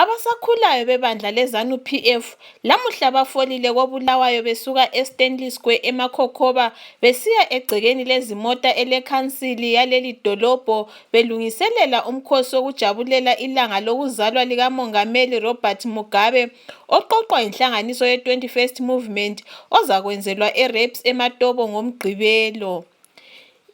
Abasakhulayo bebandla leZANU-PF lamuhla bafolile koBulawayo besuka eStanley Square eMakhokhoba besiya egcekeni lezimota elekhansili yaleli dolobho belungiselela umkhosi wokujabulela ilanga lokuzalwa likaMongameli Robert Mugabe oqoqwa yinhlanganiso ye21st Movement ozakwenzelwa eRabs eMatobo ngoMgqibelo.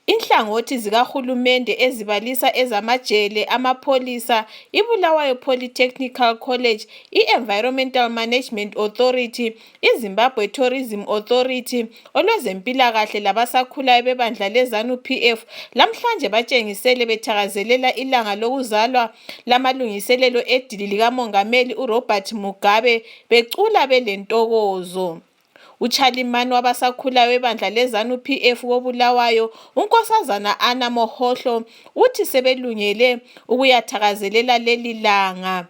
Inhlangothi zikahulumende ezibalisa ezamajele, amapholisa, iBulawayo Polytechnical College, i-Environmental Management Authority, iZimbabwe Tourism Authority, olwezempilakahle labasakhulayo bebandla leZANU-PF lamhlanje batshengisele bethakazelela ilanga lokuzalwa lamalungiselelo edili likaMongameli uRobert Mugabe becula belentokozo. uChalimani wabasakhulayo webandla leZANU-PF koBulawayo, uNkosazana Anna Moholo, uthi sebelungele ukuyathakazelela leli langa.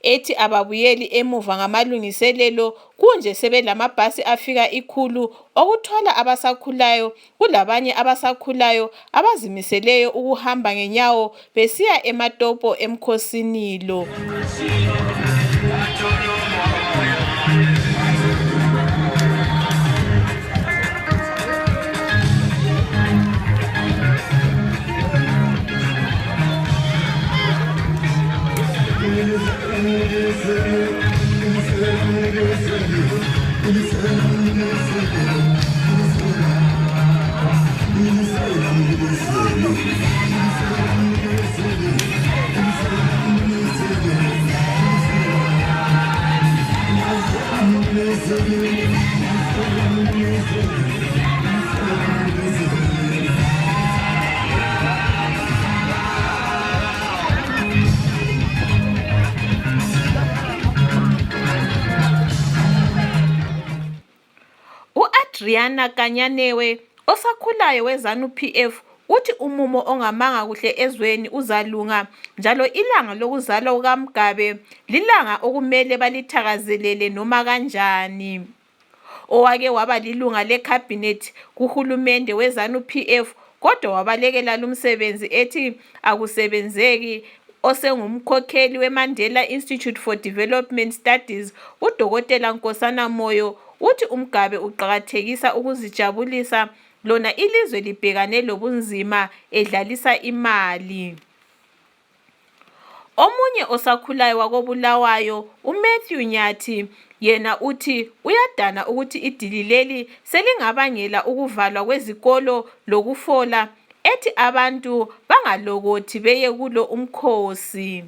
Ethi ababuyeli emuva ngamalungiselelo kunje sebelamabhasi afika 100 okuthwala abasakhulayo kulabanye abasakhulayo abazimiseleyo ukuhamba ngenyawo besiya eMatopo emkhosini lo. Adriana Kanyanewe osakhulayo weZANU-PF uthi umumo ongamanga kuhle ezweni uzalunga njalo ilanga lokuzalwa kukaMugabe lilanga okumele balithakazelele noma kanjani. Owake waba lilunga leCabinet kuhulumende weZANU-PF kodwa wabalekela lumsebenzi ethi akusebenzeki osengumkhokheli weMandela Institute for Development Studies uDkt Nkosana Moyo uthi uMugabe uqakathekisa ukuzijabulisa lona ilizwe libhekane lobunzima edlalisa imali. Omunye osakhulayo wakoBulawayo uMatthew Nyathi yena uthi uyadana ukuthi idili leli selingabangela ukuvalwa kwezikolo lokufola, ethi abantu bangalokothi beye kulo umkhosi.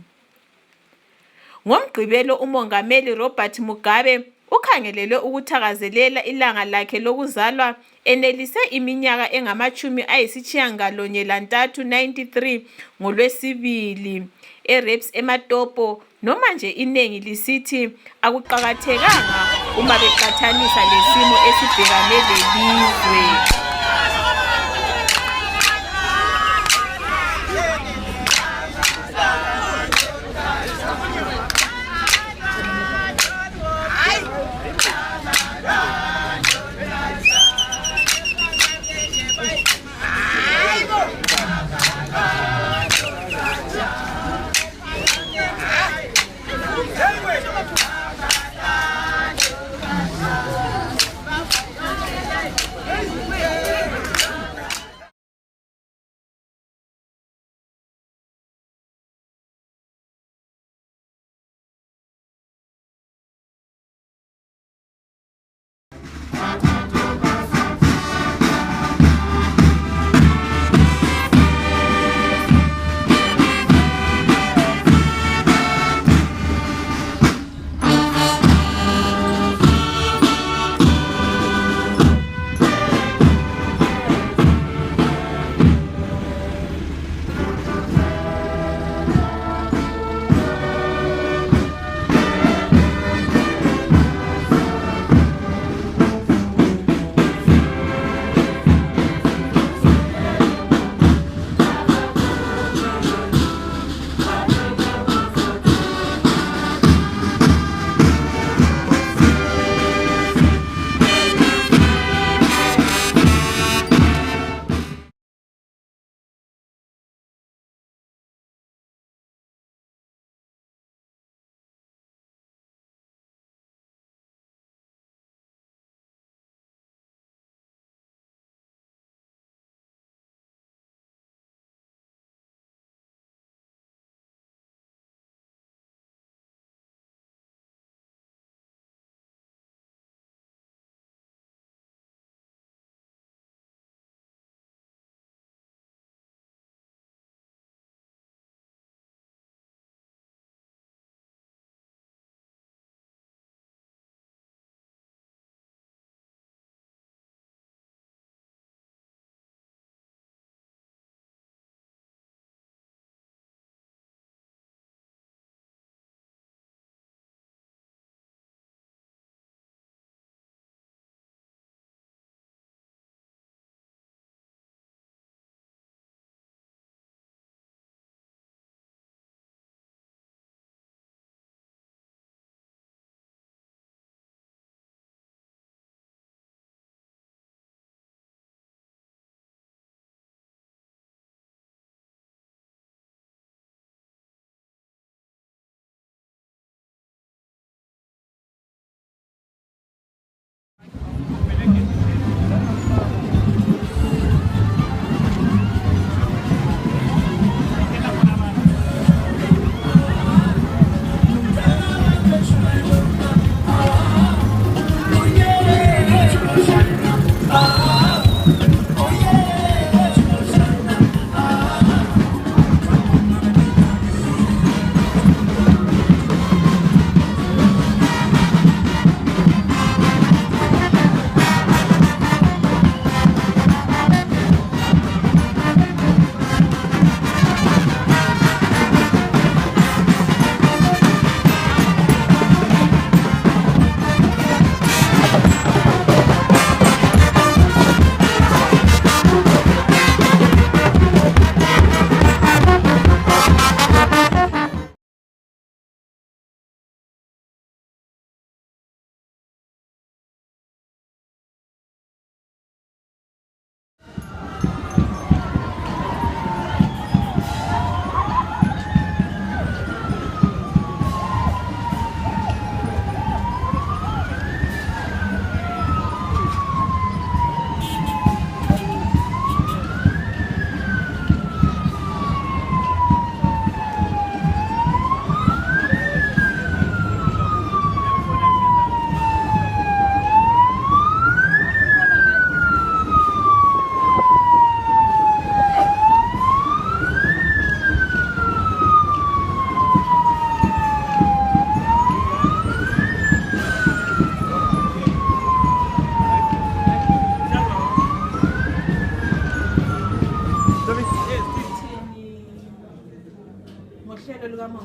NgoMgqibelo uMongameli Robert Mugabe ukhangelelwe ukuthakazelela ilanga lakhe lokuzalwa enelise iminyaka engama-93 ngoLwesibili eRabs eMatopo, noma nje iningi lisithi akuqakathekanga uma beqathanisa lesimo esibhekane lelizwe.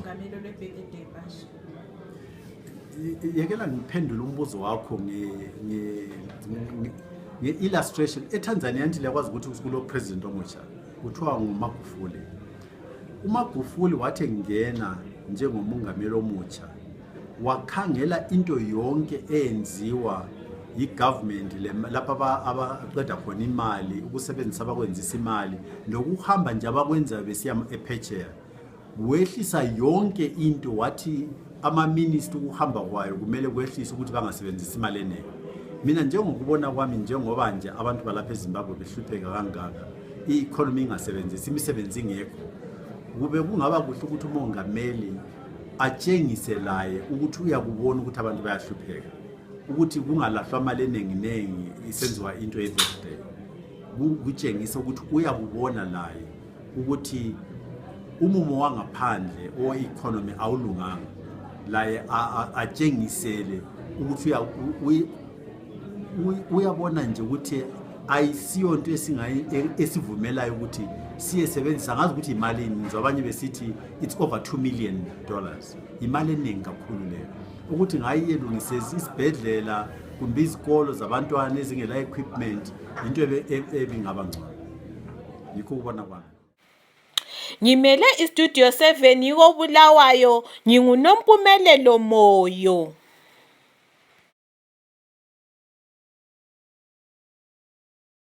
umongameli lwe-birthday bash. Yekela ngiphendule umbuzo wakho nge-illustration. eTanzania nti liyakwazi ukuthi kulo president omusha kuthiwa nguMagufuli. uMagufuli wathi ngena njengomongameli omutsha wakhangela into yonke eyenziwa i-government lapha abaqeda khona imali, ukusebenzisa abakwenzisa imali nokuhamba nje abakwenza besiya ephetsheya. Wehlisa yonke into, wathi ama-minister ukuhamba kwayo kumele kwehlise ukuthi bangasebenzisi imali eningi. Mina njengokubona kwami, njengoba nje abantu balapha eZimbabwe behlupheka kangaka, i-economy ingasebenzisi, imisebenzi ingekho, kube kungaba kuhle ukuthi umongameli atshengise laye ukuthi uyakubona ukuthi abantu bayahlupheka, ukuthi kungalahlwa imali eningi isenziwa into ye-birthday. Kutshengisa ukuthi uyakubona laye ukuthi umumo wangaphandle o-economy awulunganga, laye atshengisele ukuthi uyabona nje ukuthi ayisiyo into esivumelayo ukuthi siyesebenzisa. Ngazi ukuthi imali eningi, abanye besithi it's over $2 million, imali eningi kakhulu leyo, ukuthi ngayiyelungiseza isibhedlela kumbe izikolo zabantwana ezingela equipment, into ebingaba ngcono. Yikho ukubona kwami. Ngimele iStudio 7 koBulawayo, nginguNompumelelo Moyo.